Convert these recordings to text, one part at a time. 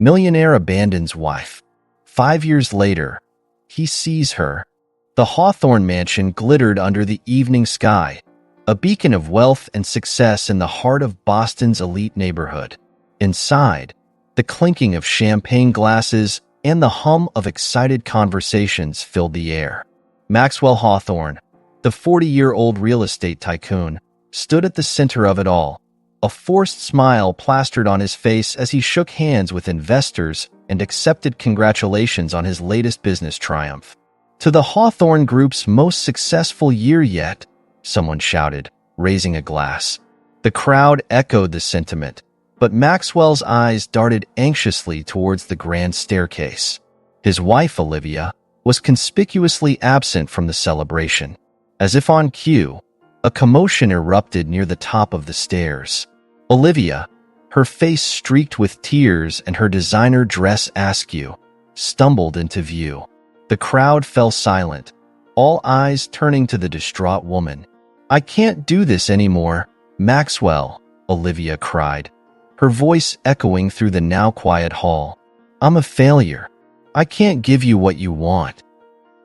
Millionaire Abandons Wife. 5 years later, he sees her. The Hawthorne mansion glittered under the evening sky, a beacon of wealth and success in the heart of Boston's elite neighborhood. Inside, the clinking of champagne glasses and the hum of excited conversations filled the air. Maxwell Hawthorne, the 40-year-old real estate tycoon, stood at the center of it all, a forced smile plastered on his face as he shook hands with investors and accepted congratulations on his latest business triumph. "To the Hawthorne Group's most successful year yet," someone shouted, raising a glass. The crowd echoed the sentiment, but Maxwell's eyes darted anxiously towards the grand staircase. His wife, Olivia, was conspicuously absent from the celebration. As if on cue, a commotion erupted near the top of the stairs. Olivia, her face streaked with tears and her designer dress askew, stumbled into view. The crowd fell silent, all eyes turning to the distraught woman. "I can't do this anymore, Maxwell," Olivia cried, her voice echoing through the now quiet hall. "I'm a failure. I can't give you what you want."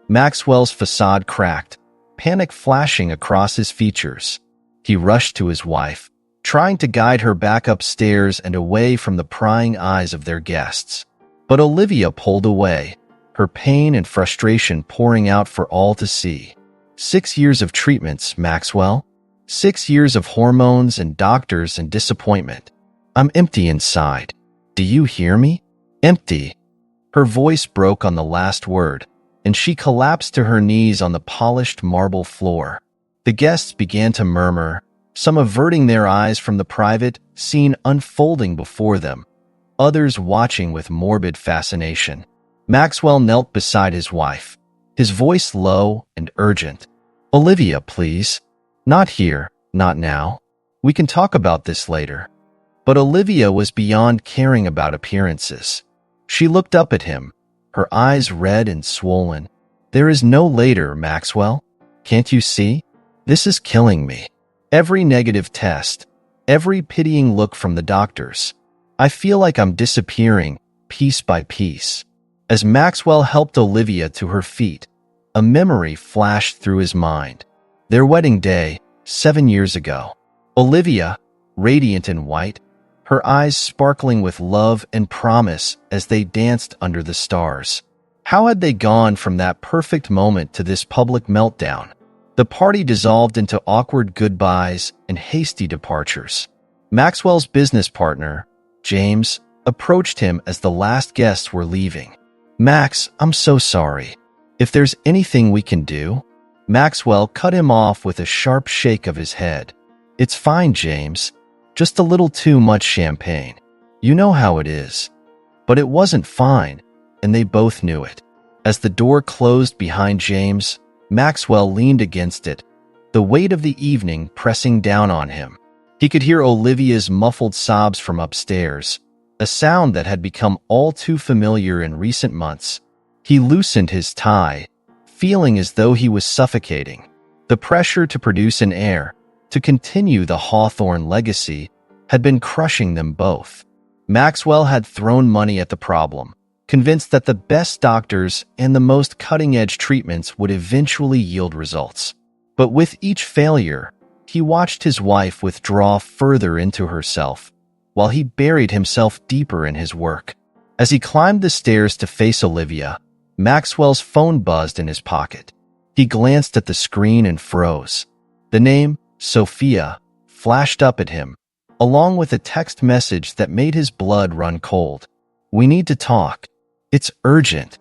Maxwell's facade cracked, panic flashing across his features. He rushed to his wife, trying to guide her back upstairs and away from the prying eyes of their guests. But Olivia pulled away, her pain and frustration pouring out for all to see. 6 years of treatments, Maxwell. 6 years of hormones and doctors and disappointment. I'm empty inside. Do you hear me? Empty. Her voice broke on the last word, and she collapsed to her knees on the polished marble floor. The guests began to murmur, some averting their eyes from the private scene unfolding before them, others watching with morbid fascination. Maxwell knelt beside his wife, his voice low and urgent. "Olivia, please. Not here, not now. We can talk about this later." But Olivia was beyond caring about appearances. She looked up at him, her eyes red and swollen. "There is no later, Maxwell. Can't you see? This is killing me. Every negative test, every pitying look from the doctors. I feel like I'm disappearing, piece by piece." As Maxwell helped Olivia to her feet, a memory flashed through his mind. Their wedding day, 7 years ago. Olivia, radiant in white, her eyes sparkling with love and promise as they danced under the stars. How had they gone from that perfect moment to this public meltdown? The party dissolved into awkward goodbyes and hasty departures. Maxwell's business partner, James, approached him as the last guests were leaving. "Max, I'm so sorry. If there's anything we can do?" Maxwell cut him off with a sharp shake of his head. "It's fine, James. Just a little too much champagne. You know how it is." But it wasn't fine, and they both knew it. As the door closed behind James, Maxwell leaned against it, the weight of the evening pressing down on him. He could hear Olivia's muffled sobs from upstairs, a sound that had become all too familiar in recent months. He loosened his tie, feeling as though he was suffocating. The pressure to produce an heir, to continue the Hawthorne legacy, had been crushing them both. Maxwell had thrown money at the problem, convinced that the best doctors and the most cutting-edge treatments would eventually yield results. But with each failure, he watched his wife withdraw further into herself, while he buried himself deeper in his work. As he climbed the stairs to face Olivia, Maxwell's phone buzzed in his pocket. He glanced at the screen and froze. The name, Sophia, flashed up at him, along with a text message that made his blood run cold. "We need to talk. It's urgent."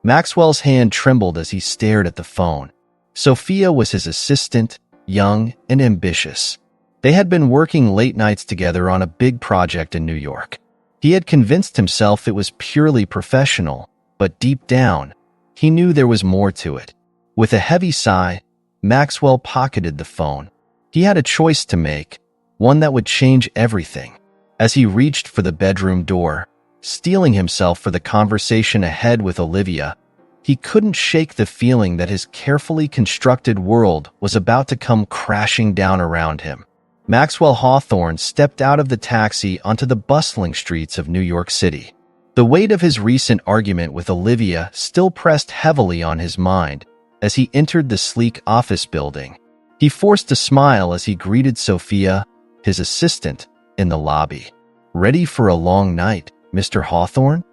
Maxwell's hand trembled as he stared at the phone. Sophia was his assistant, young and ambitious. They had been working late nights together on a big project in New York. He had convinced himself it was purely professional, but deep down, he knew there was more to it. With a heavy sigh, Maxwell pocketed the phone. He had a choice to make, one that would change everything. As he reached for the bedroom door, steeling himself for the conversation ahead with Olivia, he couldn't shake the feeling that his carefully constructed world was about to come crashing down around him. Maxwell Hawthorne stepped out of the taxi onto the bustling streets of New York City. The weight of his recent argument with Olivia still pressed heavily on his mind as he entered the sleek office building. He forced a smile as he greeted Sophia, his assistant, in the lobby. "Ready for a long night, Mr. Hawthorne?"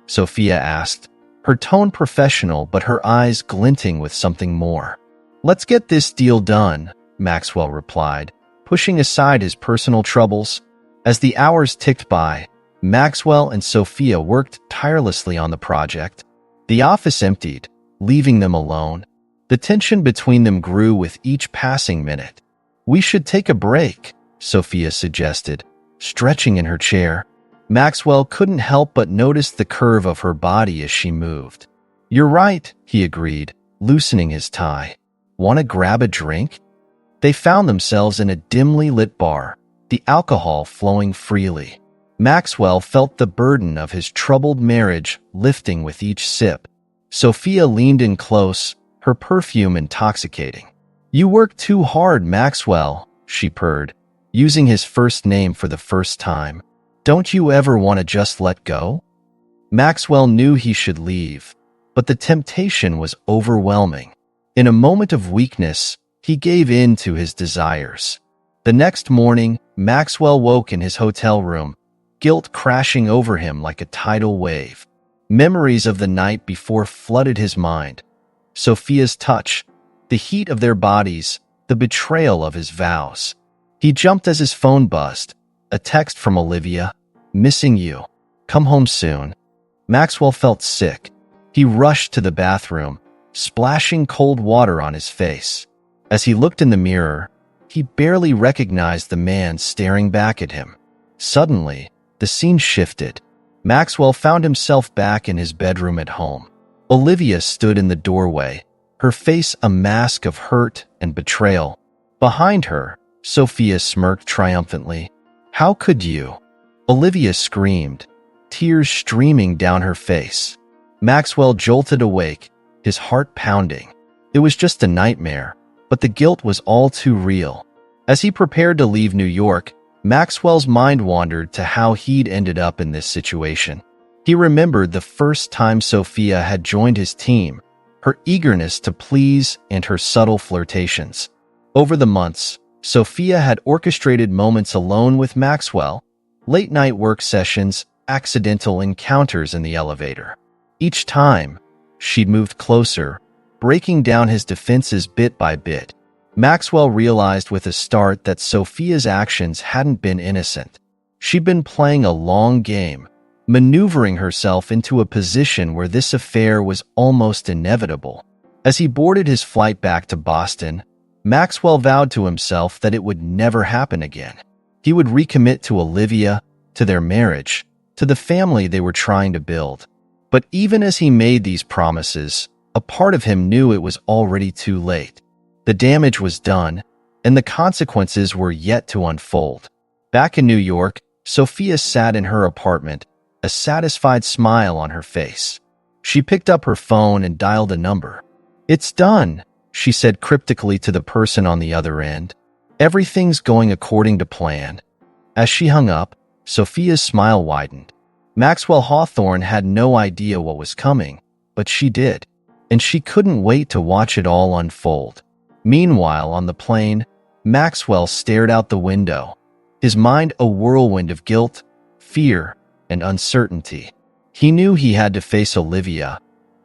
Sophia asked, her tone professional but her eyes glinting with something more. "Let's get this deal done," Maxwell replied, pushing aside his personal troubles. As the hours ticked by, Maxwell and Sophia worked tirelessly on the project. The office emptied, leaving them alone. The tension between them grew with each passing minute. "We should take a break," Sophia suggested, stretching in her chair. Maxwell couldn't help but notice the curve of her body as she moved. "You're right," he agreed, loosening his tie. "Want to grab a drink?" They found themselves in a dimly lit bar, the alcohol flowing freely. Maxwell felt the burden of his troubled marriage lifting with each sip. Sophia leaned in close, her perfume intoxicating. "You work too hard, Maxwell," she purred, using his first name for the first time. "Don't you ever want to just let go?" Maxwell knew he should leave, but the temptation was overwhelming. In a moment of weakness, he gave in to his desires. The next morning, Maxwell woke in his hotel room, guilt crashing over him like a tidal wave. Memories of the night before flooded his mind. Sophia's touch, the heat of their bodies, the betrayal of his vows. He jumped as his phone buzzed. A text from Olivia. "Missing you. Come home soon." Maxwell felt sick. He rushed to the bathroom, splashing cold water on his face. As he looked in the mirror, he barely recognized the man staring back at him. Suddenly, the scene shifted. Maxwell found himself back in his bedroom at home. Olivia stood in the doorway, her face a mask of hurt and betrayal. Behind her, Sophia smirked triumphantly. "How could you?" Olivia screamed, tears streaming down her face. Maxwell jolted awake, his heart pounding. It was just a nightmare, but the guilt was all too real. As he prepared to leave New York, Maxwell's mind wandered to how he'd ended up in this situation. He remembered the first time Sophia had joined his team, her eagerness to please and her subtle flirtations. Over the months, Sophia had orchestrated moments alone with Maxwell, late-night work sessions, accidental encounters in the elevator. Each time, she'd moved closer, breaking down his defenses bit by bit. Maxwell realized with a start that Sophia's actions hadn't been innocent. She'd been playing a long game, maneuvering herself into a position where this affair was almost inevitable. As he boarded his flight back to Boston, Maxwell vowed to himself that it would never happen again. He would recommit to Olivia, to their marriage, to the family they were trying to build. But even as he made these promises, a part of him knew it was already too late. The damage was done, and the consequences were yet to unfold. Back in New York, Sophia sat in her apartment, a satisfied smile on her face. She picked up her phone and dialed a number. "It's done," she said cryptically to the person on the other end. "Everything's going according to plan." As she hung up, Sophia's smile widened. Maxwell Hawthorne had no idea what was coming, but she did, and she couldn't wait to watch it all unfold. Meanwhile, on the plane, Maxwell stared out the window, his mind a whirlwind of guilt, fear, and uncertainty. He knew he had to face Olivia,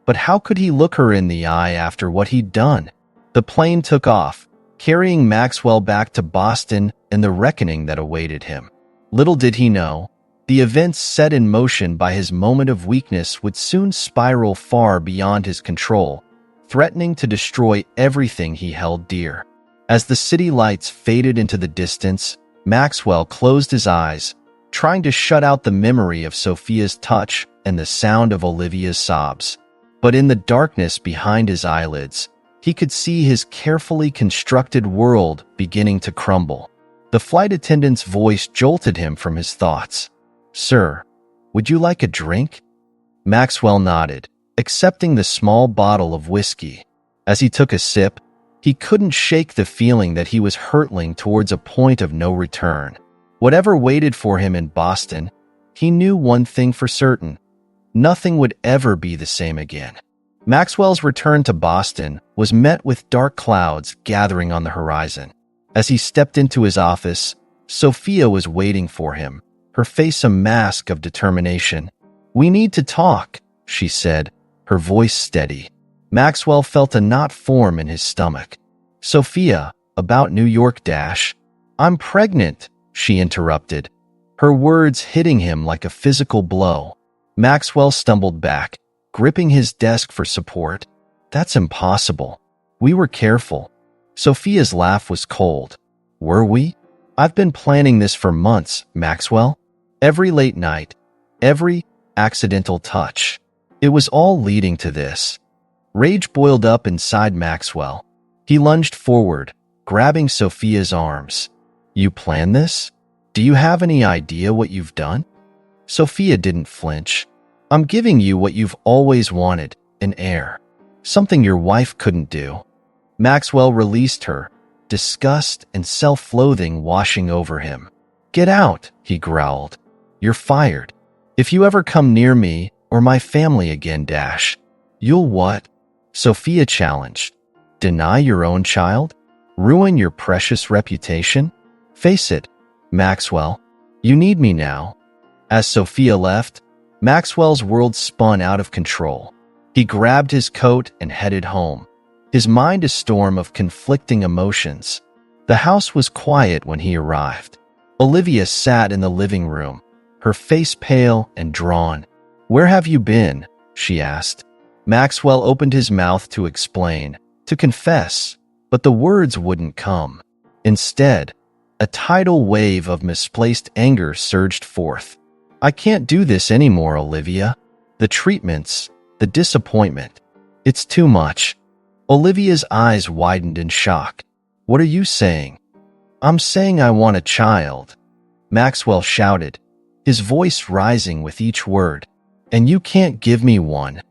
but how could he look her in the eye after what he'd done? The plane took off, carrying Maxwell back to Boston and the reckoning that awaited him. Little did he know, the events set in motion by his moment of weakness would soon spiral far beyond his control, threatening to destroy everything he held dear. As the city lights faded into the distance, Maxwell closed his eyes, trying to shut out the memory of Sophia's touch and the sound of Olivia's sobs. But in the darkness behind his eyelids, he could see his carefully constructed world beginning to crumble. The flight attendant's voice jolted him from his thoughts. "Sir, would you like a drink?" Maxwell nodded, accepting the small bottle of whiskey. As he took a sip, he couldn't shake the feeling that he was hurtling towards a point of no return. Whatever waited for him in Boston, he knew one thing for certain. Nothing would ever be the same again. Maxwell's return to Boston was met with dark clouds gathering on the horizon. As he stepped into his office, Sophia was waiting for him, her face a mask of determination. "We need to talk," she said, her voice steady. Maxwell felt a knot form in his stomach. "Sophia, about New York dash." "I'm pregnant," she interrupted, her words hitting him like a physical blow. Maxwell stumbled back, gripping his desk for support. "That's impossible. We were careful." Sophia's laugh was cold. "Were we? I've been planning this for months, Maxwell. Every late night, every accidental touch. It was all leading to this." Rage boiled up inside Maxwell. He lunged forward, grabbing Sophia's arms. "You planned this? Do you have any idea what you've done?" Sophia didn't flinch. "I'm giving you what you've always wanted, an heir. Something your wife couldn't do." Maxwell released her, disgust and self-loathing washing over him. "Get out," he growled. "You're fired. If you ever come near me or my family again, dash." "You'll what?" Sophia challenged. "Deny your own child? Ruin your precious reputation? Face it, Maxwell. You need me now." As Sophia left, Maxwell's world spun out of control. He grabbed his coat and headed home, his mind a storm of conflicting emotions. The house was quiet when he arrived. Olivia sat in the living room, her face pale and drawn. "Where have you been?" she asked. Maxwell opened his mouth to explain, to confess, but the words wouldn't come. Instead, a tidal wave of misplaced anger surged forth. "I can't do this anymore, Olivia. The treatments, the disappointment. It's too much." Olivia's eyes widened in shock. "What are you saying?" "I'm saying I want a child," Maxwell shouted, his voice rising with each word. "And you can't give me one."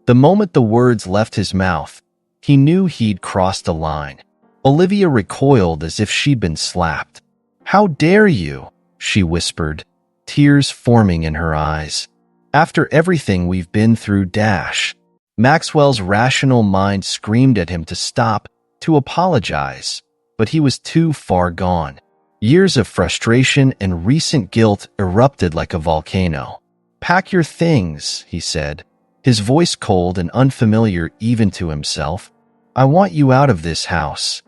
The moment the words left his mouth, he knew he'd crossed a line. Olivia recoiled as if she'd been slapped. "How dare you?" she whispered, tears forming in her eyes. "After everything we've been through, dash." Maxwell's rational mind screamed at him to stop, to apologize, but he was too far gone. Years of frustration and recent guilt erupted like a volcano. "Pack your things," he said, his voice cold and unfamiliar even to himself. "I want you out of this house."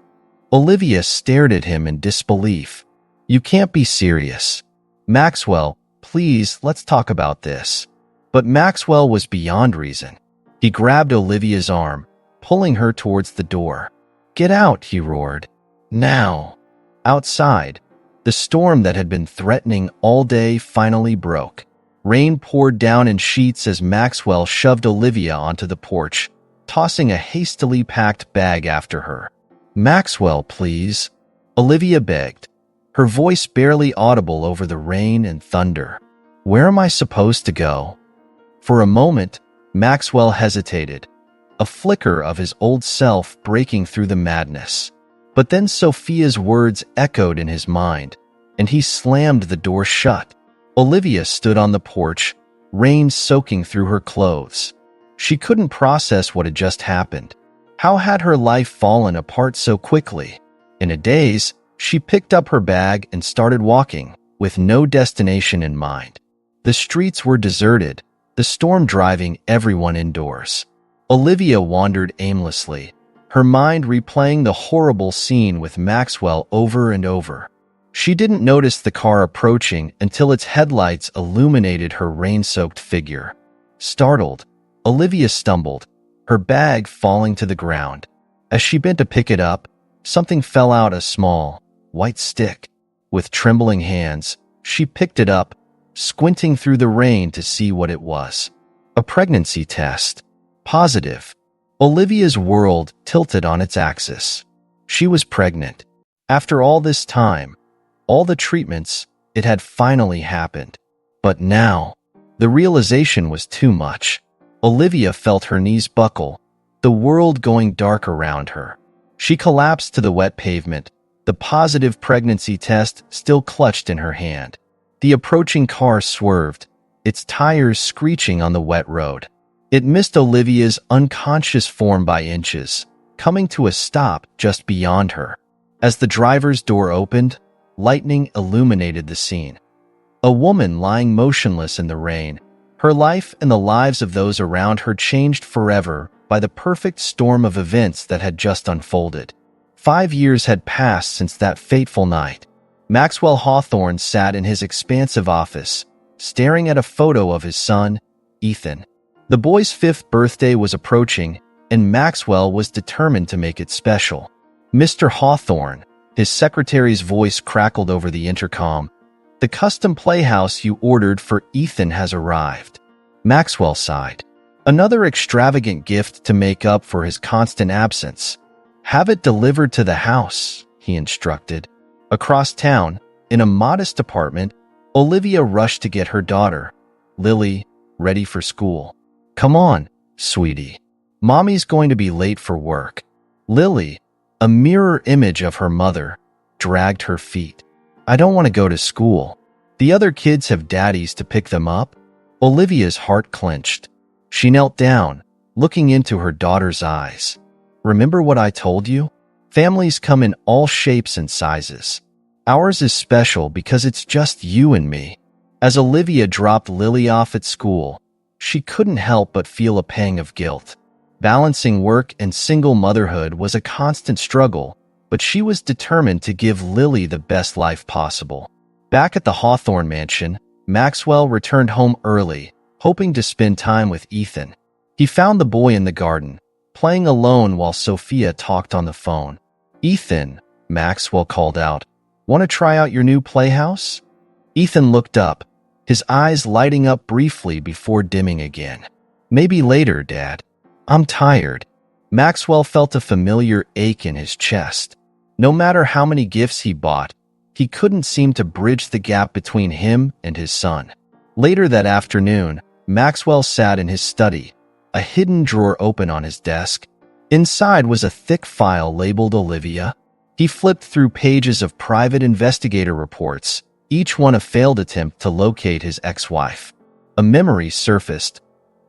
Olivia stared at him in disbelief. "You can't be serious." "Maxwell, please, let's talk about this." But Maxwell was beyond reason. He grabbed Olivia's arm, pulling her towards the door. "Get out," he roared. "Now." Outside, the storm that had been threatening all day finally broke. Rain poured down in sheets as Maxwell shoved Olivia onto the porch, tossing a hastily packed bag after her. "Maxwell, please," Olivia begged, her voice barely audible over the rain and thunder. "Where am I supposed to go?" For a moment, Maxwell hesitated, a flicker of his old self breaking through the madness. But then Sophia's words echoed in his mind, and he slammed the door shut. Olivia stood on the porch, rain soaking through her clothes. She couldn't process what had just happened. How had her life fallen apart so quickly? In a daze, she picked up her bag and started walking, with no destination in mind. The streets were deserted, the storm driving everyone indoors. Olivia wandered aimlessly, her mind replaying the horrible scene with Maxwell over and over. She didn't notice the car approaching until its headlights illuminated her rain-soaked figure. Startled, Olivia stumbled, her bag falling to the ground. As she bent to pick it up, something fell out, a small, white stick. With trembling hands, she picked it up, squinting through the rain to see what it was. A pregnancy test. Positive. Olivia's world tilted on its axis. She was pregnant. After all this time, all the treatments, it had finally happened. But now, the realization was too much. Olivia felt her knees buckle, the world going dark around her. She collapsed to the wet pavement, the positive pregnancy test still clutched in her hand. The approaching car swerved, its tires screeching on the wet road. It missed Olivia's unconscious form by inches, coming to a stop just beyond her. As the driver's door opened, lightning illuminated the scene. A woman lying motionless in the rain, her life and the lives of those around her changed forever by the perfect storm of events that had just unfolded. 5 years had passed since that fateful night. Maxwell Hawthorne sat in his expansive office, staring at a photo of his son, Ethan. The boy's 5th birthday was approaching, and Maxwell was determined to make it special. "Mr. Hawthorne," his secretary's voice crackled over the intercom, "the custom playhouse you ordered for Ethan has arrived." Maxwell sighed. Another extravagant gift to make up for his constant absence. "Have it delivered to the house," he instructed. Across town, in a modest apartment, Olivia rushed to get her daughter, Lily, ready for school. "Come on, sweetie. Mommy's going to be late for work." Lily, a mirror image of her mother, dragged her feet. "I don't want to go to school. The other kids have daddies to pick them up." Olivia's heart clenched. She knelt down, looking into her daughter's eyes. "Remember what I told you? Families come in all shapes and sizes. Ours is special because it's just you and me." As Olivia dropped Lily off at school, she couldn't help but feel a pang of guilt. Balancing work and single motherhood was a constant struggle, but she was determined to give Lily the best life possible. Back at the Hawthorne mansion, Maxwell returned home early, hoping to spend time with Ethan. He found the boy in the garden, playing alone while Sophia talked on the phone. "Ethan," Maxwell called out, "want to try out your new playhouse?" Ethan looked up, his eyes lighting up briefly before dimming again. "Maybe later, Dad. I'm tired." Maxwell felt a familiar ache in his chest. No matter how many gifts he bought, he couldn't seem to bridge the gap between him and his son. Later that afternoon, Maxwell sat in his study, a hidden drawer open on his desk. Inside was a thick file labeled Olivia. He flipped through pages of private investigator reports, each one a failed attempt to locate his ex-wife. A memory surfaced.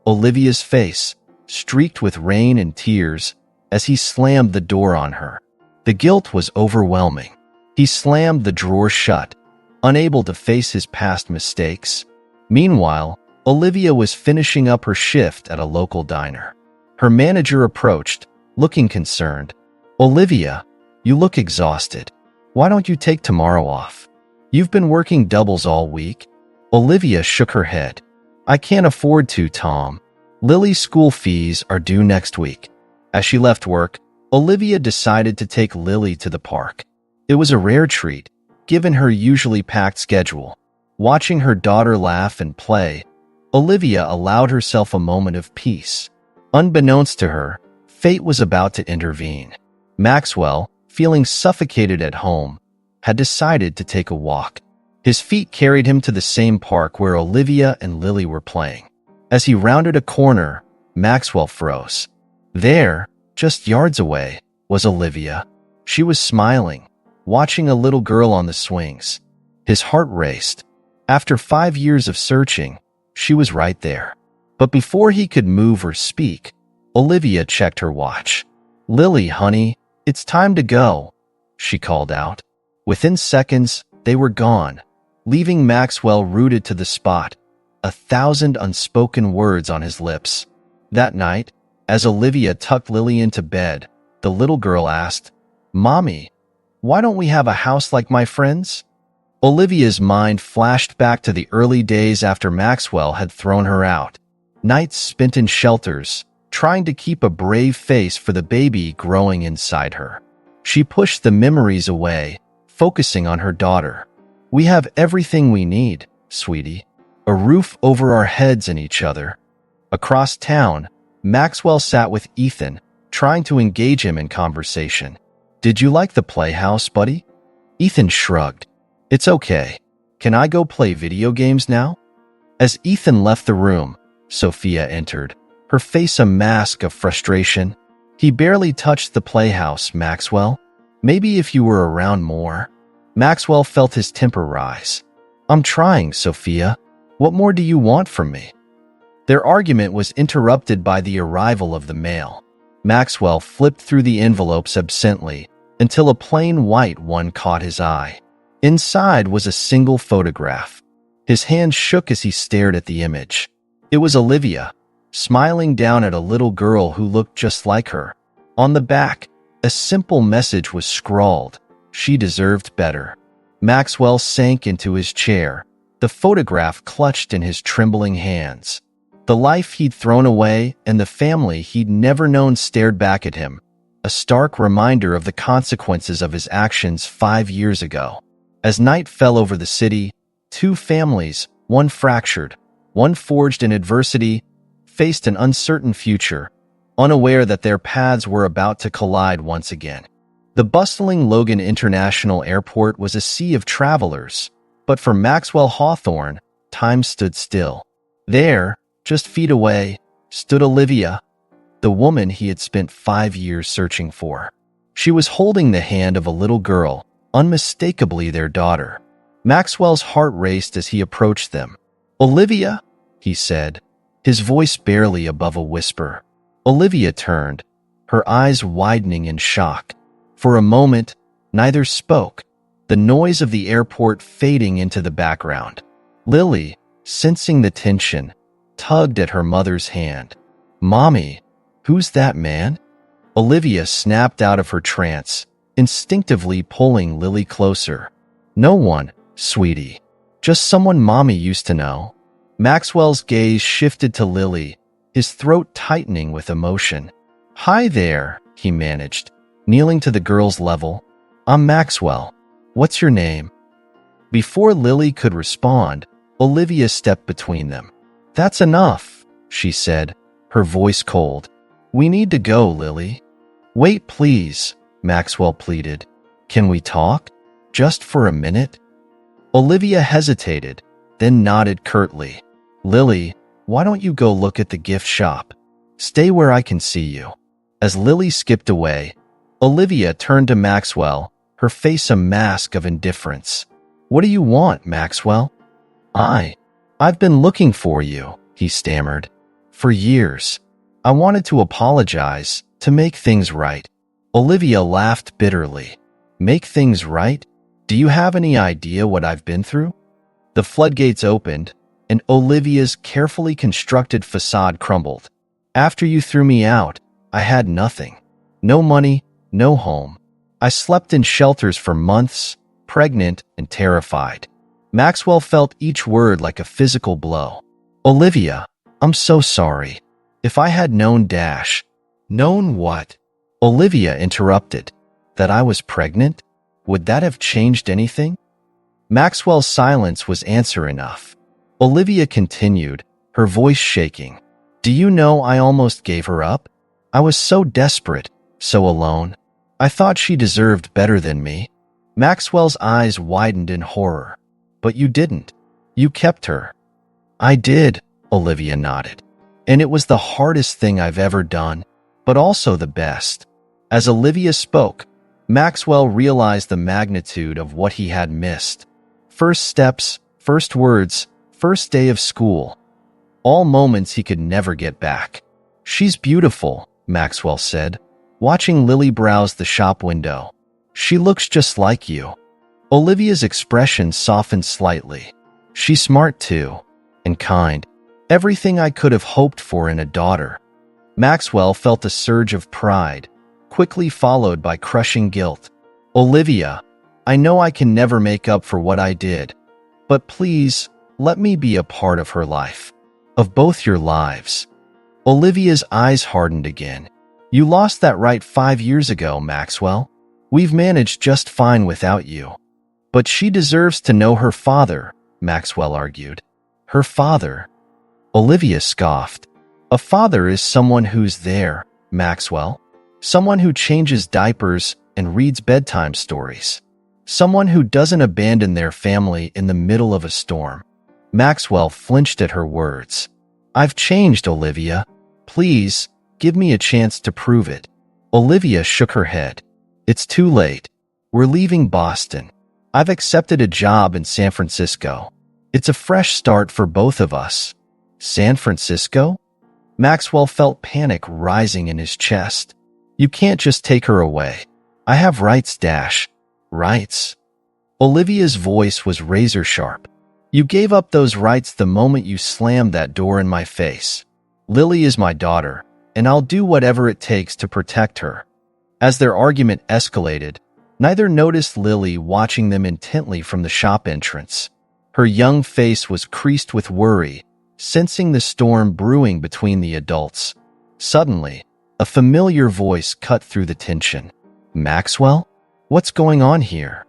Olivia's face, streaked with rain and tears, as he slammed the door on her. The guilt was overwhelming. He slammed the drawer shut, unable to face his past mistakes. Meanwhile, Olivia was finishing up her shift at a local diner. Her manager approached, looking concerned. "Olivia, you look exhausted. Why don't you take tomorrow off? You've been working doubles all week." Olivia shook her head. "I can't afford to, Tom. Lily's school fees are due next week." As she left work, Olivia decided to take Lily to the park. It was a rare treat, given her usually packed schedule. Watching her daughter laugh and play, Olivia allowed herself a moment of peace. Unbeknownst to her, fate was about to intervene. Maxwell, feeling suffocated at home, had decided to take a walk. His feet carried him to the same park where Olivia and Lily were playing. As he rounded a corner, Maxwell froze. There, just yards away, was Olivia. She was smiling, watching a little girl on the swings. His heart raced. After 5 years of searching, she was right there. But before he could move or speak, Olivia checked her watch. "Lily, honey, it's time to go," she called out. Within seconds, they were gone, leaving Maxwell rooted to the spot, 1,000 unspoken words on his lips. That night, as Olivia tucked Lily into bed, the little girl asked, "Mommy, why don't we have a house like my friends?" Olivia's mind flashed back to the early days after Maxwell had thrown her out. Nights spent in shelters, trying to keep a brave face for the baby growing inside her. She pushed the memories away, focusing on her daughter. "We have everything we need, sweetie. A roof over our heads and each other." Across town, Maxwell sat with Ethan, trying to engage him in conversation. "Did you like the playhouse, buddy?" Ethan shrugged. "It's okay. Can I go play video games now?" As Ethan left the room, Sophia entered, her face a mask of frustration. "He barely touched the playhouse, Maxwell. Maybe if you were around more." Maxwell felt his temper rise. "I'm trying, Sophia. What more do you want from me?" Their argument was interrupted by the arrival of the mail. Maxwell flipped through the envelopes absently until a plain white one caught his eye. Inside was a single photograph. His hand shook as he stared at the image. It was Olivia, smiling down at a little girl who looked just like her. On the back, a simple message was scrawled: "She deserved better." Maxwell sank into his chair, the photograph clutched in his trembling hands. The life he'd thrown away and the family he'd never known stared back at him, a stark reminder of the consequences of his actions 5 years ago. As night fell over the city, two families, one fractured, one forged in adversity, faced an uncertain future, unaware that their paths were about to collide once again. The bustling Logan International Airport was a sea of travelers, but for Maxwell Hawthorne, time stood still. There, just feet away, stood Olivia, the woman he had spent 5 years searching for. She was holding the hand of a little girl, unmistakably their daughter. Maxwell's heart raced as he approached them. "Olivia," he said, his voice barely above a whisper. Olivia turned, her eyes widening in shock. For a moment, neither spoke, the noise of the airport fading into the background. Lily, sensing the tension, tugged at her mother's hand. "Mommy, who's that man?" Olivia snapped out of her trance, instinctively pulling Lily closer. "No one, sweetie. Just someone Mommy used to know." Maxwell's gaze shifted to Lily, his throat tightening with emotion. "Hi there," he managed, kneeling to the girl's level. "I'm Maxwell. What's your name?" Before Lily could respond, Olivia stepped between them. "That's enough," she said, her voice cold. "We need to go, Lily." "Wait, please," Maxwell pleaded. "Can we talk? Just for a minute?" Olivia hesitated, then nodded curtly. "Lily, why don't you go look at the gift shop? Stay where I can see you." As Lily skipped away, Olivia turned to Maxwell, her face a mask of indifference. "What do you want, Maxwell?" I've been looking for you," he stammered. "For years. I wanted to apologize, to make things right." Olivia laughed bitterly. "Make things right? Do you have any idea what I've been through?" The floodgates opened, and Olivia's carefully constructed facade crumbled. "After you threw me out, I had nothing. No money, no home. I slept in shelters for months, pregnant and terrified." Maxwell felt each word like a physical blow. "Olivia, I'm so sorry. If I had known Known what?" Olivia interrupted. "That I was pregnant? Would that have changed anything?" Maxwell's silence was answer enough. Olivia continued, her voice shaking. "Do you know I almost gave her up? I was so desperate, so alone. I thought she deserved better than me." Maxwell's eyes widened in horror. "But you didn't. You kept her." "I did," Olivia nodded. "And it was the hardest thing I've ever done, but also the best." As Olivia spoke, Maxwell realized the magnitude of what he had missed. First steps, first words, first day of school. All moments he could never get back. "She's beautiful," Maxwell said, watching Lily browse the shop window. "She looks just like you." Olivia's expression softened slightly. "She's smart too, and kind. Everything I could have hoped for in a daughter." Maxwell felt a surge of pride, quickly followed by crushing guilt. "Olivia, I know I can never make up for what I did, but please, let me be a part of her life. Of both your lives." Olivia's eyes hardened again. "You lost that right 5 years ago, Maxwell. We've managed just fine without you." "But she deserves to know her father," Maxwell argued. "Her father?" Olivia scoffed. "A father is someone who's there, Maxwell. Someone who changes diapers and reads bedtime stories. Someone who doesn't abandon their family in the middle of a storm." Maxwell flinched at her words. "I've changed, Olivia. Please, give me a chance to prove it." Olivia shook her head. "It's too late. We're leaving Boston. I've accepted a job in San Francisco." It's a fresh start for both of us. San Francisco? Maxwell felt panic rising in his chest. You can't just take her away. I have rights, Dash. Rights? Olivia's voice was razor sharp. You gave up those rights the moment you slammed that door in my face. Lily is my daughter, and I'll do whatever it takes to protect her. As their argument escalated, neither noticed Lily watching them intently from the shop entrance. Her young face was creased with worry, sensing the storm brewing between the adults. Suddenly, a familiar voice cut through the tension. Maxwell? What's going on here?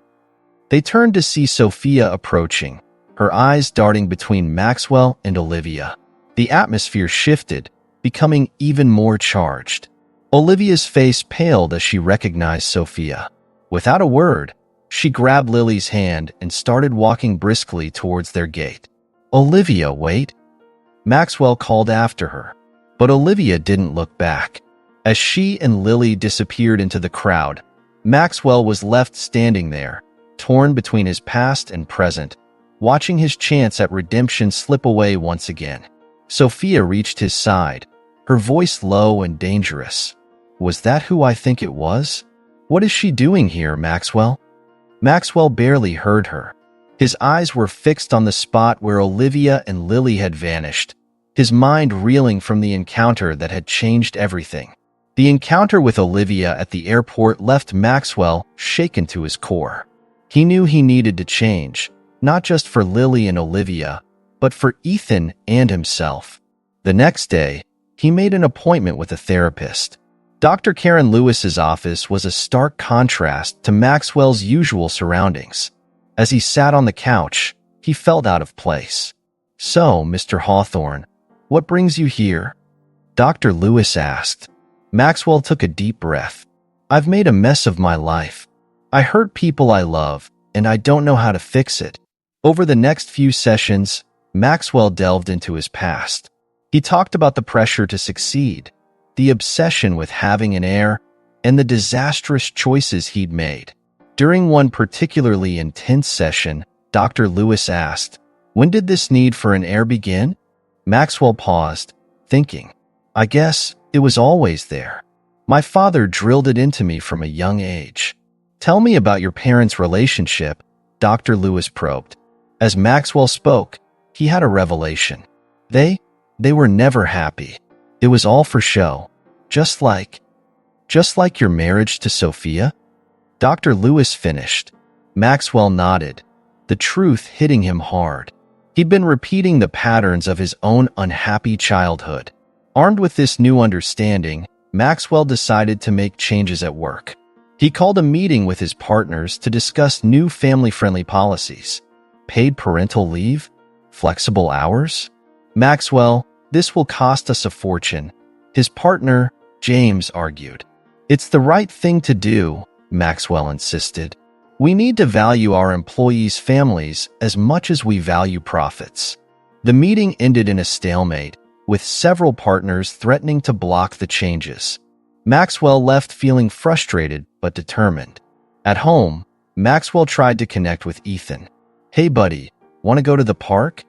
They turned to see Sophia approaching, her eyes darting between Maxwell and Olivia. The atmosphere shifted, becoming even more charged. Olivia's face paled as she recognized Sophia. Without a word, she grabbed Lily's hand and started walking briskly towards their gate. Olivia, wait! Maxwell called after her, but Olivia didn't look back. As she and Lily disappeared into the crowd, Maxwell was left standing there, torn between his past and present, watching his chance at redemption slip away once again. Sophia reached his side, her voice low and dangerous. Was that who I think it was? What is she doing here, Maxwell? Maxwell barely heard her. His eyes were fixed on the spot where Olivia and Lily had vanished, his mind reeling from the encounter that had changed everything. The encounter with Olivia at the airport left Maxwell shaken to his core. He knew he needed to change, not just for Lily and Olivia, but for Ethan and himself. The next day, he made an appointment with a therapist. Dr. Karen Lewis's office was a stark contrast to Maxwell's usual surroundings. As he sat on the couch, he felt out of place. So, Mr. Hawthorne, what brings you here? Dr. Lewis asked. Maxwell took a deep breath. I've made a mess of my life. I hurt people I love, and I don't know how to fix it. Over the next few sessions, Maxwell delved into his past. He talked about the pressure to succeed, the obsession with having an heir, and the disastrous choices he'd made. During one particularly intense session, Dr. Lewis asked, "When did this need for an heir begin?" Maxwell paused, thinking, "I guess it was always there. My father drilled it into me from a young age." "Tell me about your parents' relationship," Dr. Lewis probed. As Maxwell spoke, he had a revelation. They were never happy. It was all for show. Just like your marriage to Sophia? Dr. Lewis finished. Maxwell nodded, the truth hitting him hard. He'd been repeating the patterns of his own unhappy childhood. Armed with this new understanding, Maxwell decided to make changes at work. He called a meeting with his partners to discuss new family-friendly policies. Paid parental leave? Flexible hours? Maxwell, this will cost us a fortune, his partner, James, argued. It's the right thing to do, Maxwell insisted. We need to value our employees' families as much as we value profits. The meeting ended in a stalemate, with several partners threatening to block the changes. Maxwell left feeling frustrated but determined. At home, Maxwell tried to connect with Ethan. "Hey buddy, want to go to the park?"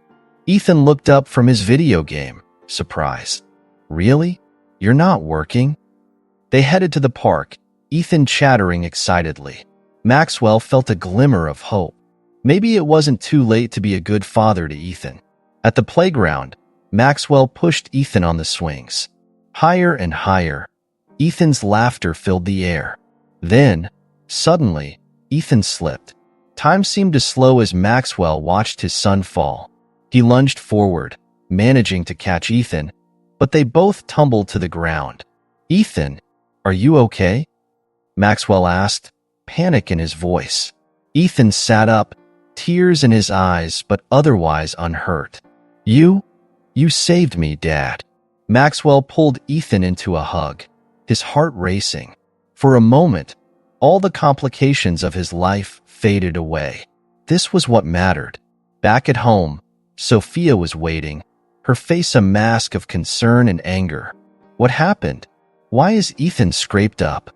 Ethan looked up from his video game, surprised. "Really? You're not working?" They headed to the park, Ethan chattering excitedly. Maxwell felt a glimmer of hope. Maybe it wasn't too late to be a good father to Ethan. At the playground, Maxwell pushed Ethan on the swings. Higher and higher. Ethan's laughter filled the air. Then, suddenly, Ethan slipped. Time seemed to slow as Maxwell watched his son fall. He lunged forward, managing to catch Ethan, but they both tumbled to the ground. "Ethan, are you okay?" Maxwell asked, panic in his voice. Ethan sat up, tears in his eyes but otherwise unhurt. You saved me, Dad." Maxwell pulled Ethan into a hug, his heart racing. For a moment, all the complications of his life faded away. This was what mattered. Back at home, Sophia was waiting, her face a mask of concern and anger. "What happened? Why is Ethan scraped up?"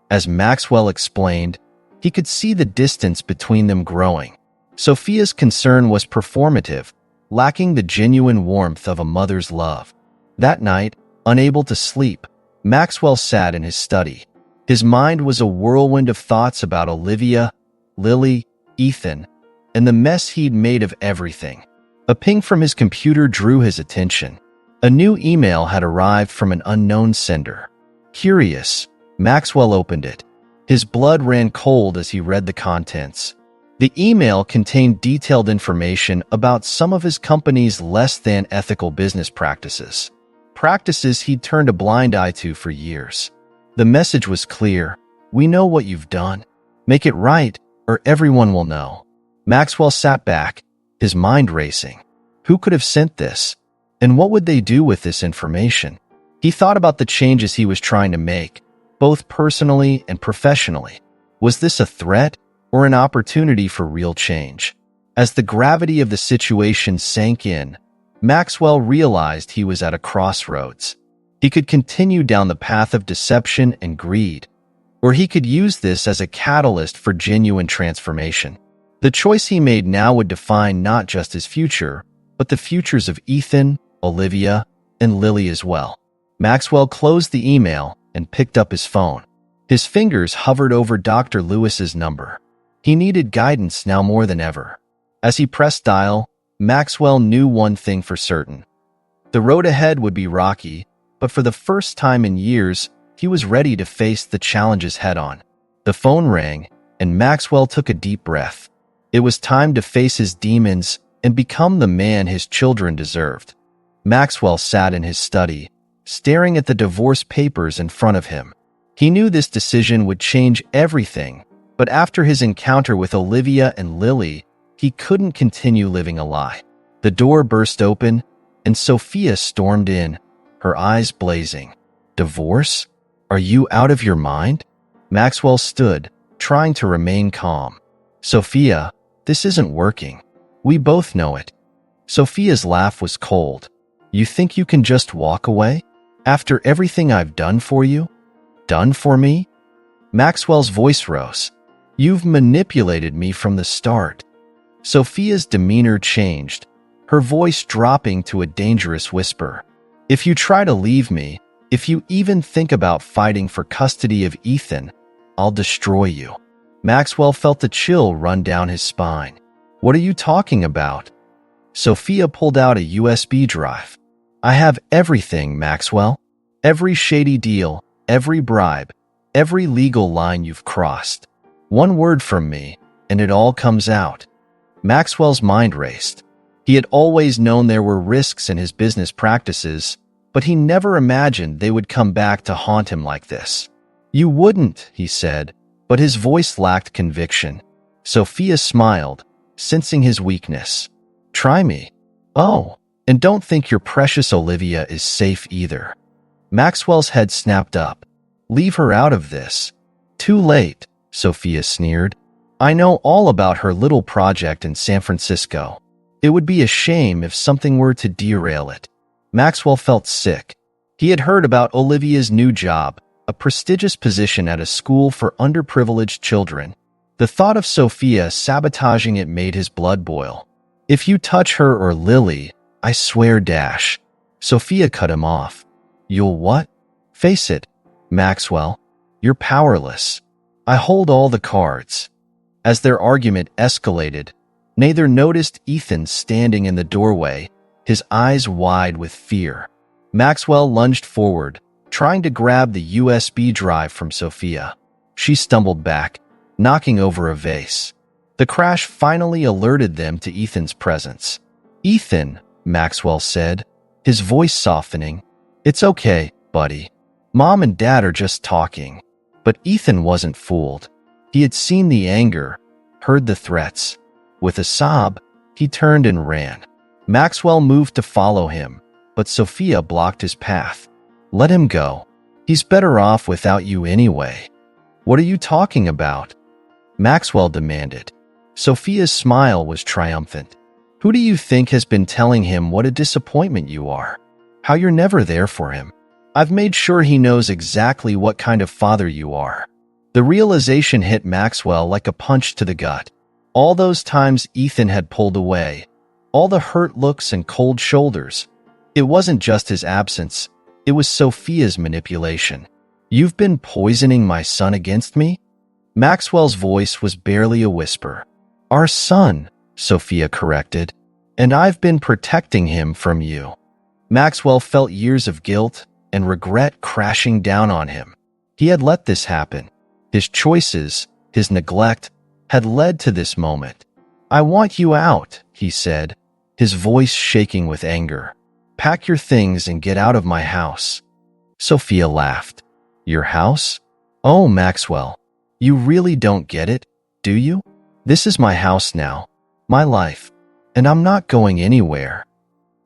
As Maxwell explained, he could see the distance between them growing. Sophia's concern was performative, lacking the genuine warmth of a mother's love. That night, unable to sleep, Maxwell sat in his study. His mind was a whirlwind of thoughts about Olivia, Lily, Ethan, and the mess he'd made of everything. A ping from his computer drew his attention. A new email had arrived from an unknown sender. Curious, Maxwell opened it. His blood ran cold as he read the contents. The email contained detailed information about some of his company's less-than-ethical business practices. Practices he'd turned a blind eye to for years. The message was clear. We know what you've done. Make it right, or everyone will know. Maxwell sat back, his mind racing. Who could have sent this? And what would they do with this information? He thought about the changes he was trying to make, both personally and professionally. Was this a threat or an opportunity for real change? As the gravity of the situation sank in, Maxwell realized he was at a crossroads. He could continue down the path of deception and greed, or he could use this as a catalyst for genuine transformation. The choice he made now would define not just his future, but the futures of Ethan, Olivia, and Lily as well. Maxwell closed the email and picked up his phone. His fingers hovered over Dr. Lewis's number. He needed guidance now more than ever. As he pressed dial, Maxwell knew one thing for certain. The road ahead would be rocky, but for the first time in years, he was ready to face the challenges head-on. The phone rang, and Maxwell took a deep breath. It was time to face his demons and become the man his children deserved. Maxwell sat in his study, staring at the divorce papers in front of him. He knew this decision would change everything, but after his encounter with Olivia and Lily, he couldn't continue living a lie. The door burst open, and Sophia stormed in, her eyes blazing. Divorce? Are you out of your mind? Maxwell stood, trying to remain calm. Sophia, this isn't working. We both know it. Sophia's laugh was cold. You think you can just walk away? After everything I've done for you? Done for me? Maxwell's voice rose. You've manipulated me from the start. Sophia's demeanor changed, her voice dropping to a dangerous whisper. If you try to leave me, if you even think about fighting for custody of Ethan, I'll destroy you. Maxwell felt a chill run down his spine. What are you talking about? Sophia pulled out a USB drive. I have everything, Maxwell. Every shady deal, every bribe, every legal line you've crossed. One word from me, and it all comes out. Maxwell's mind raced. He had always known there were risks in his business practices, but he never imagined they would come back to haunt him like this. You wouldn't, he said, but his voice lacked conviction. Sophia smiled, sensing his weakness. Try me. Oh, and don't think your precious Olivia is safe either. Maxwell's head snapped up. Leave her out of this. Too late, Sophia sneered. I know all about her little project in San Francisco. It would be a shame if something were to derail it. Maxwell felt sick. He had heard about Olivia's new job, a prestigious position at a school for underprivileged children. The thought of Sophia sabotaging it made his blood boil. If you touch her or Lily, I swear dash. Sophia cut him off. You'll what? Face it, Maxwell. You're powerless. I hold all the cards. As their argument escalated, neither noticed Ethan standing in the doorway, his eyes wide with fear. Maxwell lunged forward, trying to grab the USB drive from Sophia. She stumbled back, knocking over a vase. The crash finally alerted them to Ethan's presence. Ethan, Maxwell said, his voice softening. It's okay, buddy. Mom and Dad are just talking. But Ethan wasn't fooled. He had seen the anger, heard the threats. With a sob, he turned and ran. Maxwell moved to follow him, but Sophia blocked his path. Let him go. He's better off without you anyway. What are you talking about? Maxwell demanded. Sophia's smile was triumphant. Who do you think has been telling him what a disappointment you are? How you're never there for him? I've made sure he knows exactly what kind of father you are. The realization hit Maxwell like a punch to the gut. All those times Ethan had pulled away, all the hurt looks and cold shoulders. It wasn't just his absence, it was Sophia's manipulation. "You've been poisoning my son against me?" Maxwell's voice was barely a whisper. "Our son," Sophia corrected, "and I've been protecting him from you." Maxwell felt years of guilt and regret crashing down on him. He had let this happen. His choices, his neglect, had led to this moment. "I want you out," he said, his voice shaking with anger. "Pack your things and get out of my house." Sophia laughed. "Your house? Oh, Maxwell, you really don't get it, do you? This is my house now, my life, and I'm not going anywhere."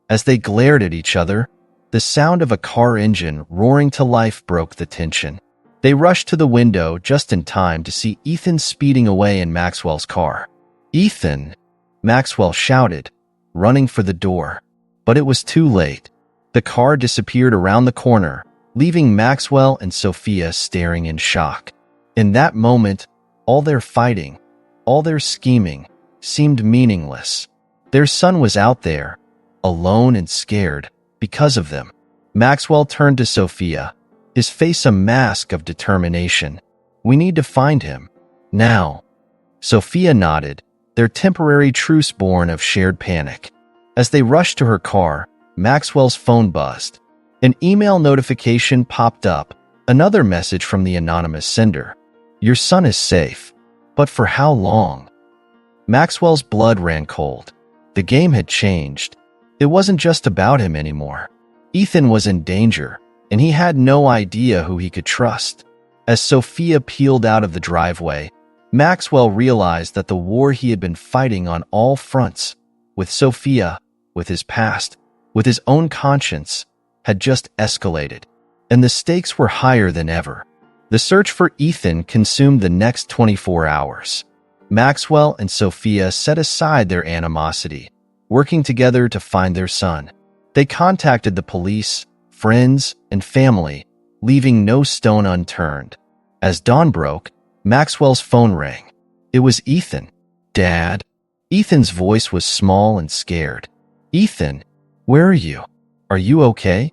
As they glared at each other, the sound of a car engine roaring to life broke the tension. They rushed to the window just in time to see Ethan speeding away in Maxwell's car. "Ethan!" Maxwell shouted, running for the door. But it was too late. The car disappeared around the corner, leaving Maxwell and Sophia staring in shock. In that moment, all their fighting, all their scheming, seemed meaningless. Their son was out there, alone and scared, because of them. Maxwell turned to Sophia, his face a mask of determination. "We need to find him. Now." Sophia nodded, their temporary truce born of shared panic. As they rushed to her car, Maxwell's phone buzzed. An email notification popped up, another message from the anonymous sender. "Your son is safe. But for how long?" Maxwell's blood ran cold. The game had changed. It wasn't just about him anymore. Ethan was in danger, and he had no idea who he could trust. As Sophia peeled out of the driveway, Maxwell realized that the war he had been fighting on all fronts, with Sophia, with his past, with his own conscience, had just escalated, and the stakes were higher than ever. The search for Ethan consumed the next 24 hours. Maxwell and Sophia set aside their animosity, working together to find their son. They contacted the police, friends, and family, leaving no stone unturned. As dawn broke, Maxwell's phone rang. It was Ethan. "Dad?" Ethan's voice was small and scared. "Ethan, where are you? Are you okay?"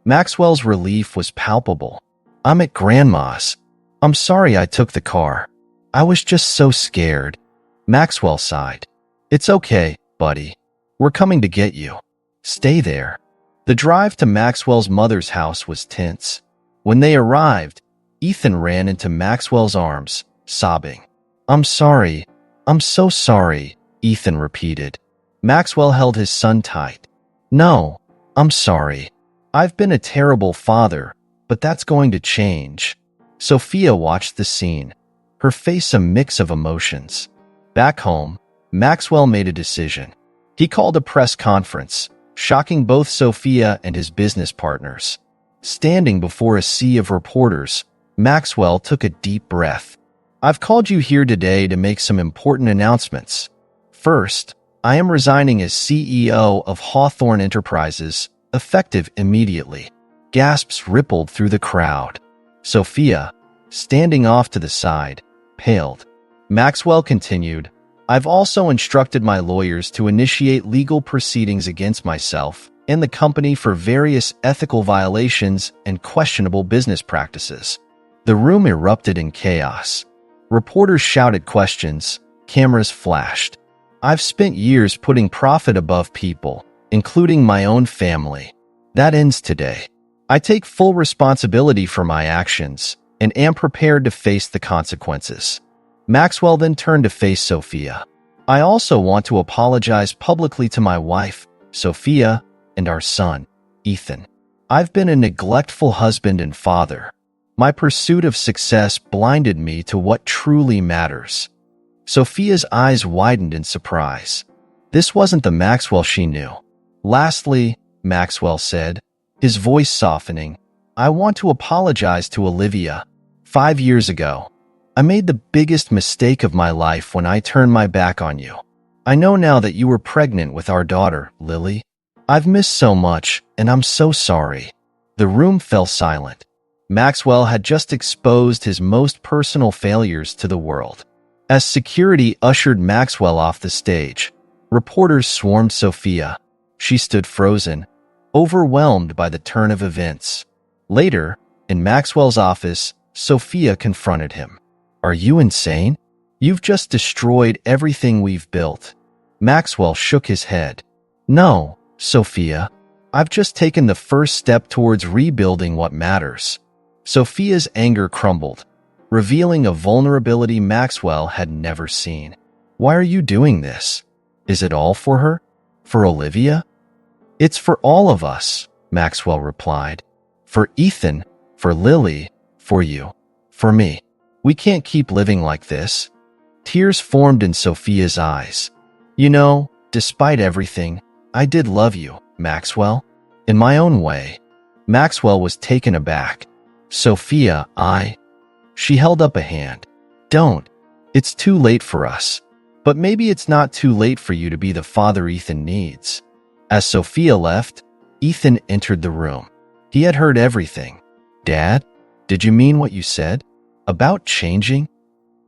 Maxwell's relief was palpable. "I'm at Grandma's. I'm sorry I took the car. I was just so scared." Maxwell sighed. "It's okay, buddy. We're coming to get you. Stay there." The drive to Maxwell's mother's house was tense. When they arrived, Ethan ran into Maxwell's arms, sobbing. "I'm sorry. I'm so sorry," Ethan repeated. Maxwell held his son tight. "No, I'm sorry. I've been a terrible father, but that's going to change." Sophia watched the scene, her face a mix of emotions. Back home, Maxwell made a decision. He called a press conference, shocking both Sophia and his business partners. Standing before a sea of reporters, Maxwell took a deep breath. "I've called you here today to make some important announcements. First, I am resigning as CEO of Hawthorne Enterprises, effective immediately." Gasps rippled through the crowd. Sophia, standing off to the side, paled. Maxwell continued, "I've also instructed my lawyers to initiate legal proceedings against myself and the company for various ethical violations and questionable business practices." The room erupted in chaos. Reporters shouted questions, cameras flashed. "I've spent years putting profit above people, including my own family. That ends today. I take full responsibility for my actions and am prepared to face the consequences." Maxwell then turned to face Sophia. "I also want to apologize publicly to my wife, Sophia, and our son, Ethan. I've been a neglectful husband and father. My pursuit of success blinded me to what truly matters." Sophia's eyes widened in surprise. This wasn't the Maxwell she knew. "Lastly," Maxwell said, his voice softening, "I want to apologize to Olivia. 5 years ago, I made the biggest mistake of my life when I turned my back on you. I know now that you were pregnant with our daughter, Lily. I've missed so much, and I'm so sorry." The room fell silent. Maxwell had just exposed his most personal failures to the world. As security ushered Maxwell off the stage, reporters swarmed Sophia. She stood frozen, overwhelmed by the turn of events. Later, in Maxwell's office, Sophia confronted him. "Are you insane? You've just destroyed everything we've built." Maxwell shook his head. "No, Sophia. I've just taken the first step towards rebuilding what matters." Sophia's anger crumbled, revealing a vulnerability Maxwell had never seen. "Why are you doing this? Is it all for her? For Olivia?" "It's for all of us," Maxwell replied. "For Ethan, for Lily, for you, for me. We can't keep living like this." Tears formed in Sophia's eyes. "You know, despite everything, I did love you, Maxwell. In my own way." Maxwell was taken aback. "Sophia, She held up a hand. "Don't. It's too late for us. But maybe it's not too late for you to be the father Ethan needs." As Sophia left, Ethan entered the room. He had heard everything. "Dad, did you mean what you said? About changing?"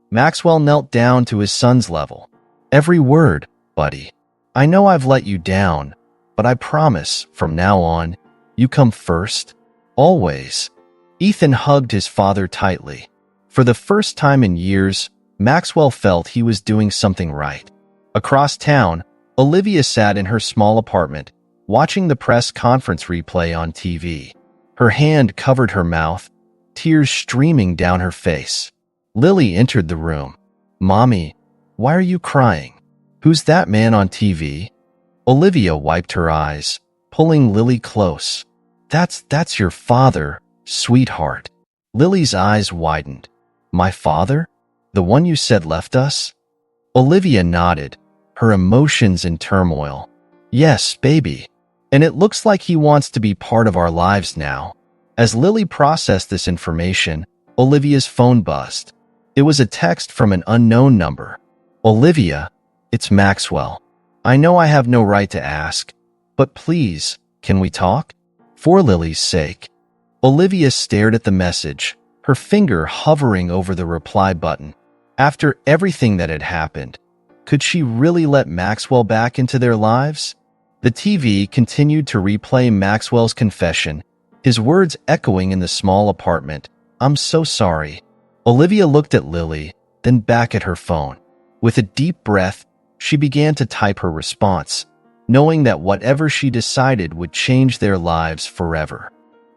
Maxwell knelt down to his son's level. "Every word, buddy. I know I've let you down, but I promise, from now on, you come first. Always." Ethan hugged his father tightly. For the first time in years, Maxwell felt he was doing something right. Across town, Olivia sat in her small apartment, watching the press conference replay on TV. Her hand covered her mouth, tears streaming down her face. Lily entered the room. "Mommy, why are you crying? Who's that man on TV?" Olivia wiped her eyes, pulling Lily close. That's your father, sweetheart." Lily's eyes widened. "My father? The one you said left us?" Olivia nodded, her emotions in turmoil. "Yes, baby. And it looks like he wants to be part of our lives now." As Lily processed this information, Olivia's phone buzzed. It was a text from an unknown number. "Olivia, it's Maxwell. I know I have no right to ask, but please, can we talk? For Lily's sake." Olivia stared at the message, her finger hovering over the reply button. After everything that had happened, could she really let Maxwell back into their lives? The TV continued to replay Maxwell's confession, his words echoing in the small apartment. "I'm so sorry." Olivia looked at Lily, then back at her phone. With a deep breath, she began to type her response, knowing that whatever she decided would change their lives forever.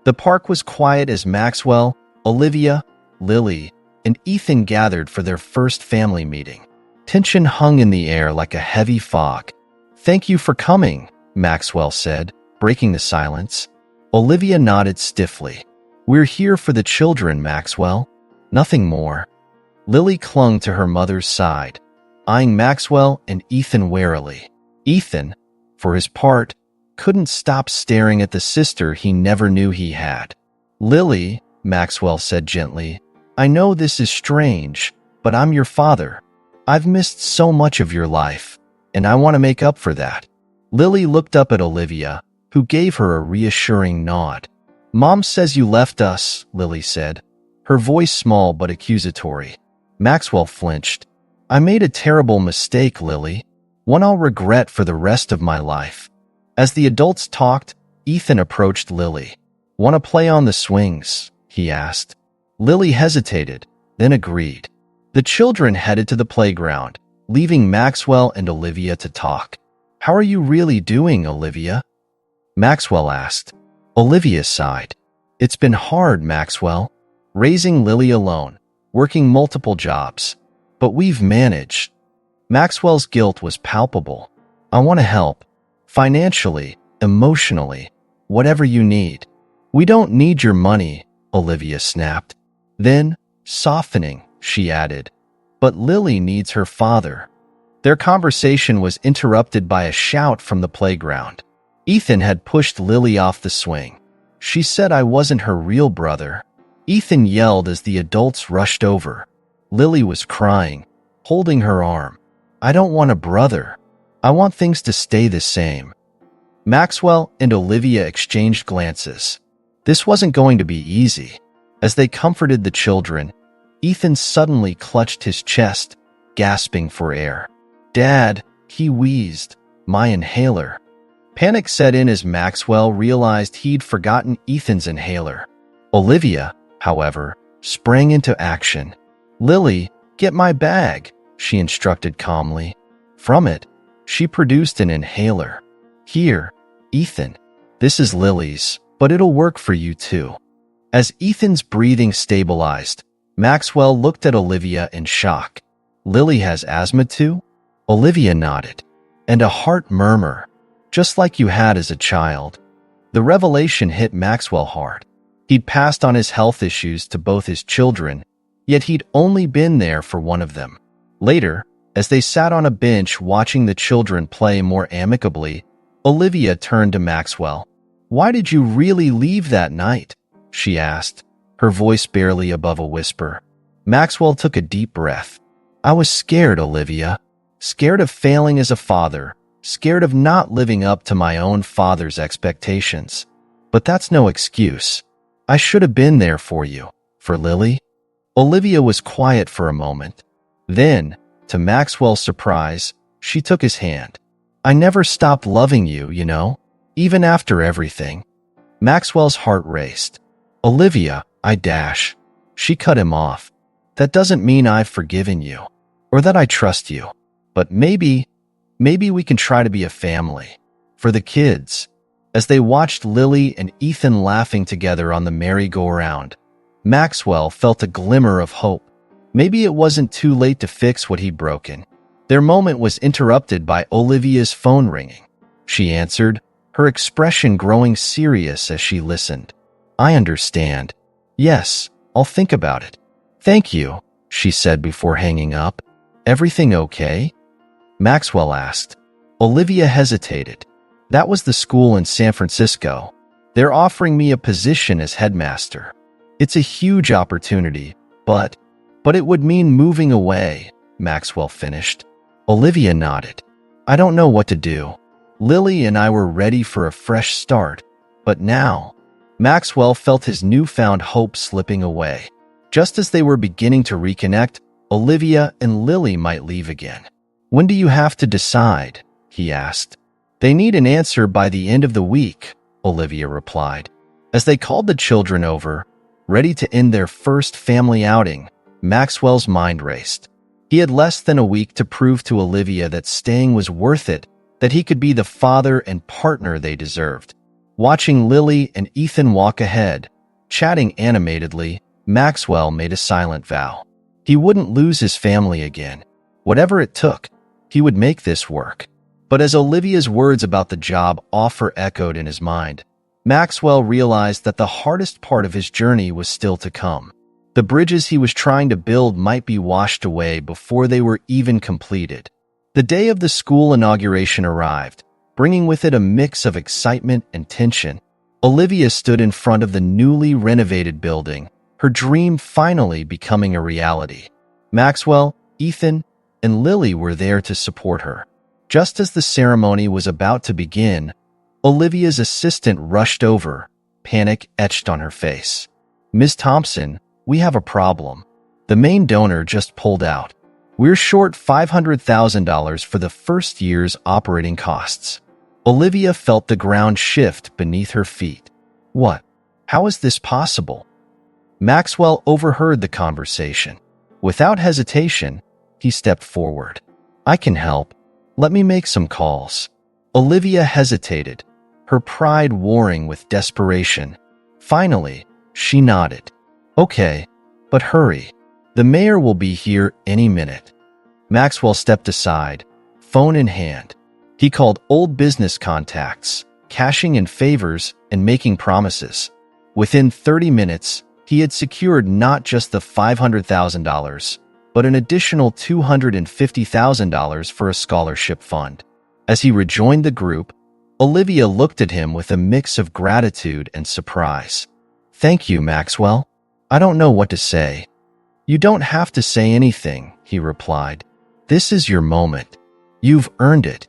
The park was quiet as Maxwell, Olivia, Lily, and Ethan gathered for their first family meeting. Tension hung in the air like a heavy fog. "Thank you for coming," Maxwell said, breaking the silence. Olivia nodded stiffly. "We're here for the children, Maxwell. Nothing more." Lily clung to her mother's side, eyeing Maxwell and Ethan warily. Ethan, for his part, couldn't stop staring at the sister he never knew he had. "Lily," Maxwell said gently, "I know this is strange, but I'm your father. I've missed so much of your life, and I want to make up for that." Lily looked up at Olivia, who gave her a reassuring nod. "Mom says you left us," Lily said, her voice small but accusatory. Maxwell flinched. "I made a terrible mistake, Lily, one I'll regret for the rest of my life." As the adults talked, Ethan approached Lily. "Want to play on the swings?" he asked. Lily hesitated, then agreed. The children headed to the playground, leaving Maxwell and Olivia to talk. "How are you really doing, Olivia?" Maxwell asked. Olivia sighed. "It's been hard, Maxwell. Raising Lily alone, working multiple jobs. But we've managed." Maxwell's guilt was palpable. "I want to help. Financially, emotionally, whatever you need." "We don't need your money," Olivia snapped. Then, softening, she added, "But Lily needs her father." Their conversation was interrupted by a shout from the playground. Ethan had pushed Lily off the swing. "She said I wasn't her real brother." Ethan yelled as the adults rushed over. Lily was crying, holding her arm. "I don't want a brother. I want things to stay the same." Maxwell and Olivia exchanged glances. This wasn't going to be easy. As they comforted the children, Ethan suddenly clutched his chest, gasping for air. "Dad," he wheezed, "my inhaler." Panic set in as Maxwell realized he'd forgotten Ethan's inhaler. Olivia, however, sprang into action. "Lily, get my bag," she instructed calmly. From it, she produced an inhaler. "Here, Ethan, this is Lily's, but it'll work for you too." As Ethan's breathing stabilized, Maxwell looked at Olivia in shock. "Lily has asthma too?" Olivia nodded. "And a heart murmur, just like you had as a child." The revelation hit Maxwell hard. He'd passed on his health issues to both his children, yet he'd only been there for one of them. Later, as they sat on a bench watching the children play more amicably, Olivia turned to Maxwell. "Why did you really leave that night?" she asked, her voice barely above a whisper. Maxwell took a deep breath. "I was scared, Olivia. Scared of failing as a father, scared of not living up to my own father's expectations. But that's no excuse. I should have been there for you, for Lily." Olivia was quiet for a moment. Then, to Maxwell's surprise, she took his hand. "I never stopped loving you, you know, even after everything." Maxwell's heart raced. "Olivia, I dash." She cut him off. "That doesn't mean I've forgiven you, or that I trust you. But maybe we can try to be a family. For the kids." As they watched Lily and Ethan laughing together on the merry-go-round, Maxwell felt a glimmer of hope. Maybe it wasn't too late to fix what he'd broken. Their moment was interrupted by Olivia's phone ringing. She answered, her expression growing serious as she listened. "I understand. Yes, I'll think about it." "Thank you," she said before hanging up. "Everything okay?" Maxwell asked. Olivia hesitated. "That was the school in San Francisco. They're offering me a position as headmaster. It's a huge opportunity, but it would mean moving away," Maxwell finished. Olivia nodded. "I don't know what to do. Lily and I were ready for a fresh start, but now..." Maxwell felt his newfound hope slipping away. Just as they were beginning to reconnect, Olivia and Lily might leave again. "When do you have to decide?" he asked. "They need an answer by the end of the week," Olivia replied. As they called the children over, ready to end their first family outing, Maxwell's mind raced. He had less than a week to prove to Olivia that staying was worth it, that he could be the father and partner they deserved. Watching Lily and Ethan walk ahead, chatting animatedly, Maxwell made a silent vow. He wouldn't lose his family again. Whatever it took, he would make this work. But as Olivia's words about the job offer echoed in his mind, Maxwell realized that the hardest part of his journey was still to come. The bridges he was trying to build might be washed away before they were even completed. The day of the school inauguration arrived, bringing with it a mix of excitement and tension. Olivia stood in front of the newly renovated building, her dream finally becoming a reality. Maxwell, Ethan, and Lily were there to support her. Just as the ceremony was about to begin, Olivia's assistant rushed over, panic etched on her face. "Ms. Thompson, we have a problem. The main donor just pulled out. We're short $500,000 for the first year's operating costs." Olivia felt the ground shift beneath her feet. "What? How is this possible?" Maxwell overheard the conversation. Without hesitation, he stepped forward. "I can help. Let me make some calls." Olivia hesitated, her pride warring with desperation. Finally, she nodded. "Okay, but hurry. The mayor will be here any minute." Maxwell stepped aside, phone in hand. He called old business contacts, cashing in favors and making promises. Within 30 minutes, he had secured not just the $500,000, but an additional $250,000 for a scholarship fund. As he rejoined the group, Olivia looked at him with a mix of gratitude and surprise. "Thank you, Maxwell. I don't know what to say." "You don't have to say anything," he replied. "This is your moment. You've earned it."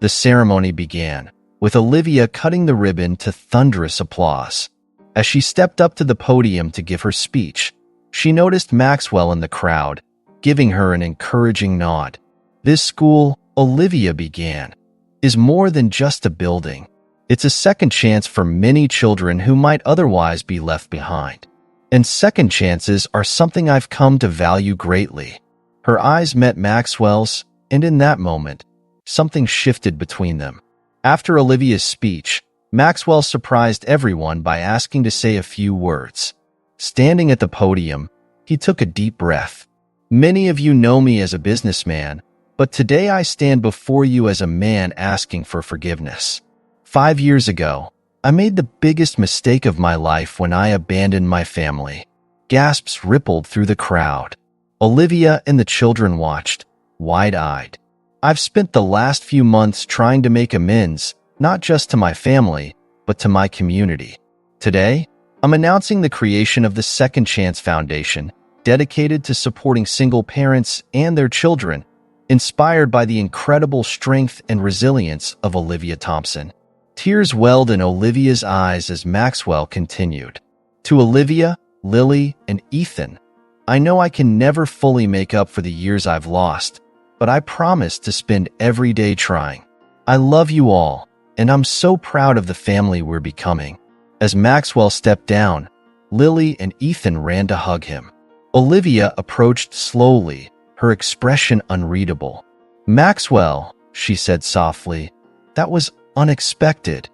The ceremony began, with Olivia cutting the ribbon to thunderous applause. As she stepped up to the podium to give her speech, she noticed Maxwell in the crowd, giving her an encouraging nod. This school, Olivia began, is more than just a building. It's a second chance for many children who might otherwise be left behind. And second chances are something I've come to value greatly. Her eyes met Maxwell's, and in that moment, something shifted between them. After Olivia's speech, Maxwell surprised everyone by asking to say a few words. Standing at the podium, he took a deep breath. Many of you know me as a businessman, but today I stand before you as a man asking for forgiveness. 5 years ago, I made the biggest mistake of my life when I abandoned my family. Gasps rippled through the crowd. Olivia and the children watched, wide-eyed. I've spent the last few months trying to make amends, not just to my family, but to my community. Today, I'm announcing the creation of the Second Chance Foundation, dedicated to supporting single parents and their children, inspired by the incredible strength and resilience of Olivia Thompson. Tears welled in Olivia's eyes as Maxwell continued. To Olivia, Lily, and Ethan, I know I can never fully make up for the years I've lost, but I promise to spend every day trying. I love you all, and I'm so proud of the family we're becoming. As Maxwell stepped down, Lily and Ethan ran to hug him. Olivia approached slowly, her expression unreadable. Maxwell, she said softly, that was unexpected.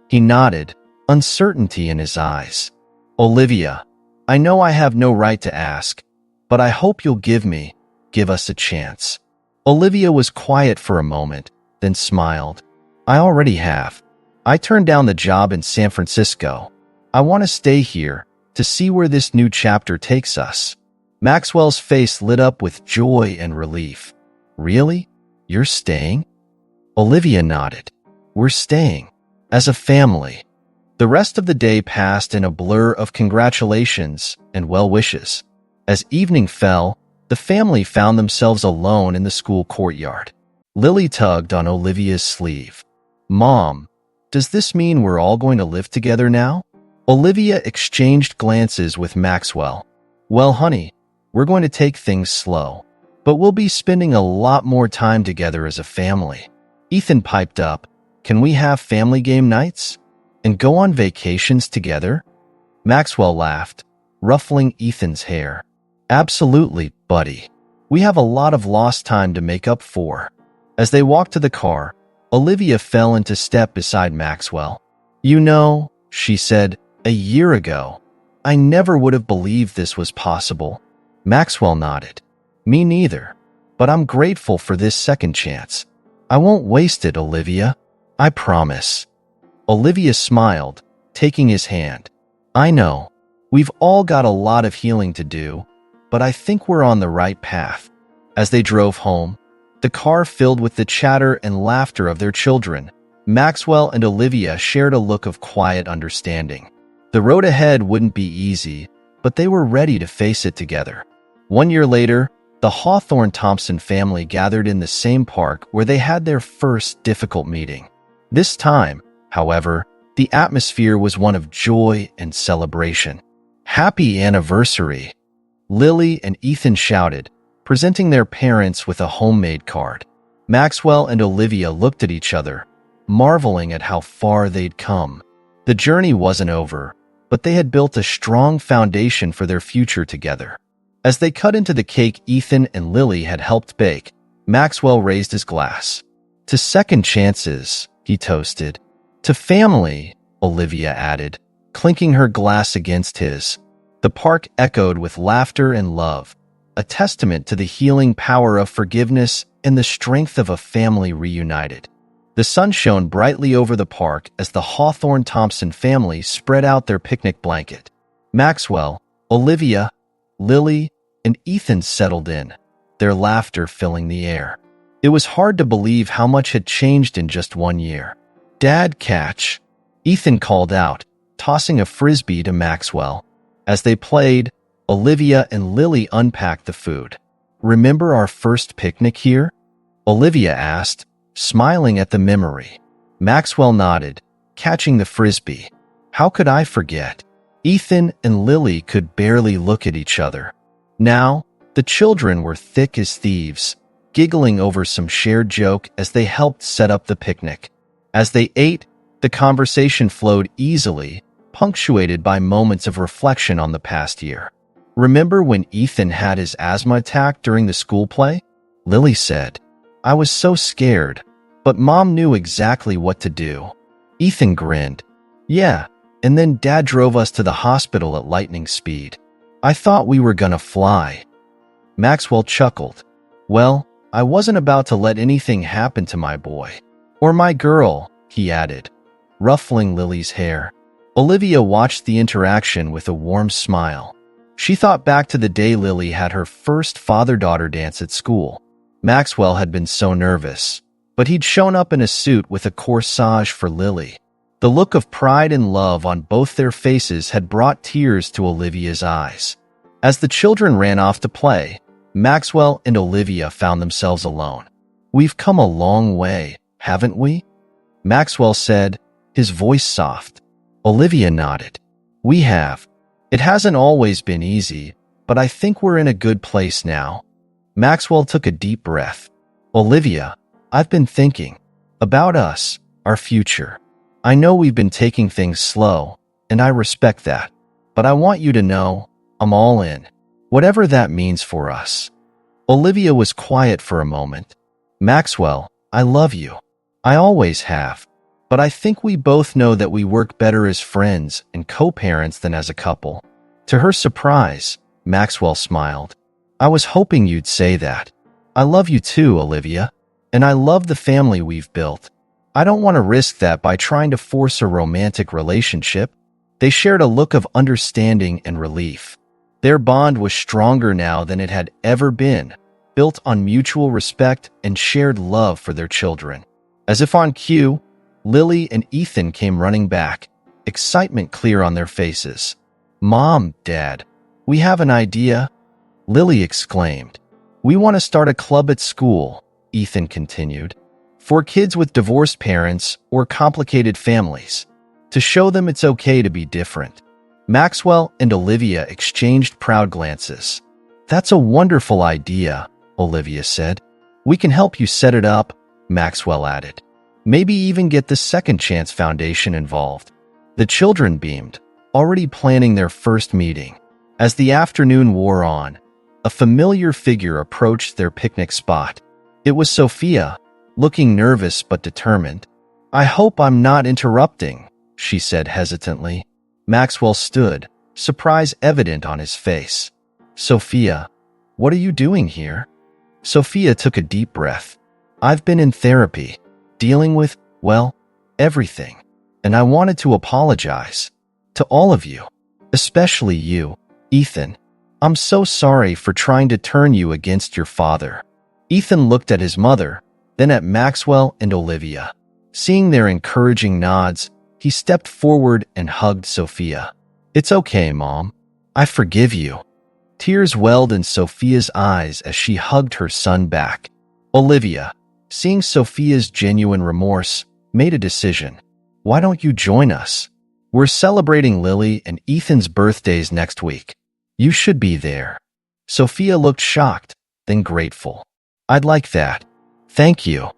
He nodded, uncertainty in his eyes. Olivia, I know I have no right to ask, but I hope you'll give us a chance. Olivia was quiet for a moment, then smiled. I already have. I turned down the job in San Francisco. I want to stay here to see where this new chapter takes us. Maxwell's face lit up with joy and relief. Really? You're staying? Olivia nodded. We're staying. As a family. The rest of the day passed in a blur of congratulations and well wishes. As evening fell, the family found themselves alone in the school courtyard. Lily tugged on Olivia's sleeve. Mom, does this mean we're all going to live together now? Olivia exchanged glances with Maxwell. Well, honey, we're going to take things slow, but we'll be spending a lot more time together as a family. Ethan piped up, can we have family game nights? And go on vacations together? Maxwell laughed, ruffling Ethan's hair. Absolutely, buddy. We have a lot of lost time to make up for. As they walked to the car, Olivia fell into step beside Maxwell. You know, she said, a year ago, I never would have believed this was possible. Maxwell nodded. Me neither. But I'm grateful for this second chance. I won't waste it, Olivia. I promise. Olivia smiled, taking his hand. I know. We've all got a lot of healing to do, but I think we're on the right path. As they drove home, the car filled with the chatter and laughter of their children, Maxwell and Olivia shared a look of quiet understanding. The road ahead wouldn't be easy, but they were ready to face it together. 1 year later, the Hawthorne-Thompson family gathered in the same park where they had their first difficult meeting. This time, however, the atmosphere was one of joy and celebration. Happy anniversary! Lily and Ethan shouted, presenting their parents with a homemade card. Maxwell and Olivia looked at each other, marveling at how far they'd come. The journey wasn't over, but they had built a strong foundation for their future together. As they cut into the cake Ethan and Lily had helped bake, Maxwell raised his glass. To second chances, he toasted. To family, Olivia added, clinking her glass against his. The park echoed with laughter and love, a testament to the healing power of forgiveness and the strength of a family reunited. The sun shone brightly over the park as the Hawthorne-Thompson family spread out their picnic blanket. Maxwell, Olivia, Lily, and Ethan settled in, their laughter filling the air. It was hard to believe how much had changed in just 1 year. Dad, catch! Ethan called out, tossing a frisbee to Maxwell. As they played, Olivia and Lily unpacked the food. Remember our first picnic here? Olivia asked, smiling at the memory. Maxwell nodded, catching the frisbee. How could I forget? Ethan and Lily could barely look at each other. Now, The children were thick as thieves, giggling over some shared joke as they helped set up the picnic. As they ate, the conversation flowed easily, punctuated by moments of reflection on the past year. "Remember when Ethan had his asthma attack during the school play?" Lily said. "I was so scared, but Mom knew exactly what to do." Ethan grinned. "Yeah, and then Dad drove us to the hospital at lightning speed. I thought we were gonna fly." Maxwell chuckled. "Well, I wasn't about to let anything happen to my boy. Or my girl," he added, ruffling Lily's hair. Olivia watched the interaction with a warm smile. She thought back to the day Lily had her first father-daughter dance at school. Maxwell had been so nervous, but he'd shown up in a suit with a corsage for Lily. The look of pride and love on both their faces had brought tears to Olivia's eyes. As the children ran off to play, Maxwell and Olivia found themselves alone. "We've come a long way, haven't we?" Maxwell said, his voice soft. Olivia nodded. "We have. It hasn't always been easy, but I think we're in a good place now." Maxwell took a deep breath. "Olivia, I've been thinking about us, our future. I know we've been taking things slow, and I respect that. But I want you to know, I'm all in, whatever that means for us." Olivia was quiet for a moment. "Maxwell, I love you. I always have. But I think we both know that we work better as friends and co-parents than as a couple." To her surprise, Maxwell smiled. "I was hoping you'd say that. I love you too, Olivia. And I love the family we've built. I don't want to risk that by trying to force a romantic relationship." They shared a look of understanding and relief. Their bond was stronger now than it had ever been, built on mutual respect and shared love for their children. As if on cue, Lily and Ethan came running back, excitement clear on their faces. "Mom, Dad, we have an idea," Lily exclaimed. "We want to start a club at school," Ethan continued, "for kids with divorced parents or complicated families, to show them it's okay to be different." Maxwell and Olivia exchanged proud glances. "That's a wonderful idea," Olivia said. "We can help you set it up," Maxwell added. "Maybe even get the Second Chance Foundation involved." The children beamed, already planning their first meeting. As the afternoon wore on, a familiar figure approached their picnic spot. It was Sophia, looking nervous but determined. "I hope I'm not interrupting," she said hesitantly. Maxwell stood, surprise evident on his face. "Sophia, what are you doing here?" Sophia took a deep breath. "I've been in therapy, dealing with, well, everything. And I wanted to apologize. To all of you. Especially you, Ethan. I'm so sorry for trying to turn you against your father." Ethan looked at his mother, then at Maxwell and Olivia. Seeing their encouraging nods, he stepped forward and hugged Sophia. "It's okay, Mom. I forgive you." Tears welled in Sophia's eyes as she hugged her son back. Olivia, seeing Sophia's genuine remorse, made a decision. "Why don't you join us? We're celebrating Lily and Ethan's birthdays next week. You should be there." Sophia looked shocked, then grateful. "I'd like that. Thank you."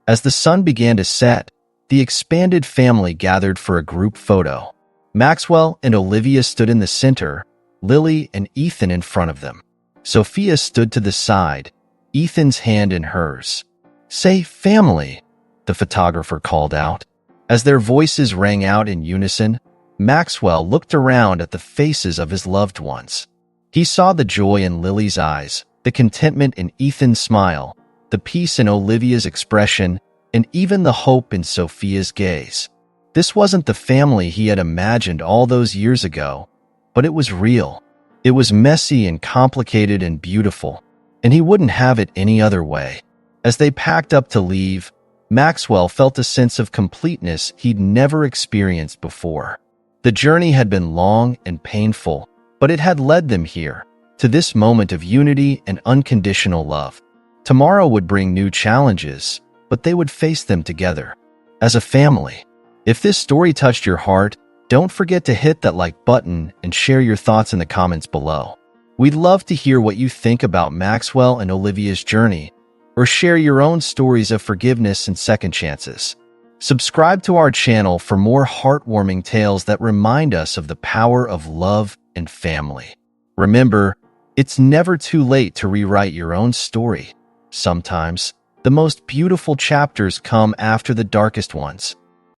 As the sun began to set, the expanded family gathered for a group photo. Maxwell and Olivia stood in the center, Lily and Ethan in front of them. Sophia stood to the side, Ethan's hand in hers. "Say family," the photographer called out. As their voices rang out in unison, Maxwell looked around at the faces of his loved ones. He saw the joy in Lily's eyes, the contentment in Ethan's smile, the peace in Olivia's expression, and even the hope in Sophia's gaze. This wasn't the family he had imagined all those years ago, but it was real. It was messy and complicated and beautiful, and he wouldn't have it any other way. As they packed up to leave, Maxwell felt a sense of completeness he'd never experienced before. The journey had been long and painful, but it had led them here, to this moment of unity and unconditional love. Tomorrow would bring new challenges, but they would face them together, as a family. If this story touched your heart, don't forget to hit that like button and share your thoughts in the comments below. We'd love to hear what you think about Maxwell and Olivia's journey, or share your own stories of forgiveness and second chances. Subscribe to our channel for more heartwarming tales that remind us of the power of love and family. Remember, it's never too late to rewrite your own story. Sometimes, the most beautiful chapters come after the darkest ones.